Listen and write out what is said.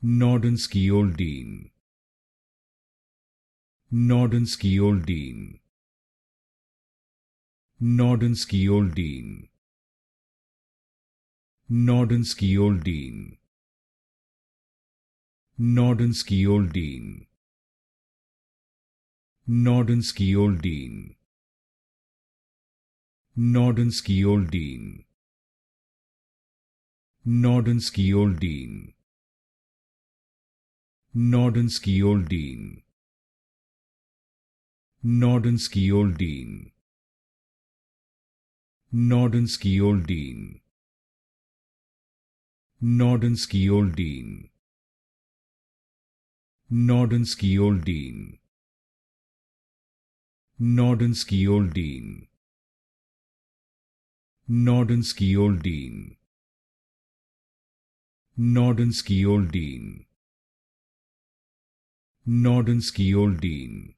Nordenskioeldine, Nordenskioeldine, Nordenskioeldine, Nordenskioeldine, Nordenskioeldine, Nordenskioeldine, Nordenskioeldine, Nordenskioeldine, Nordenskioeldine, Nordenskioeldine, Nordenskioeldine, Nordenskioeldine, Nordenskioeldine, Nordenskioeldine, Nordenskioeldine, Nordenskioeldine, Nordenskioeldine,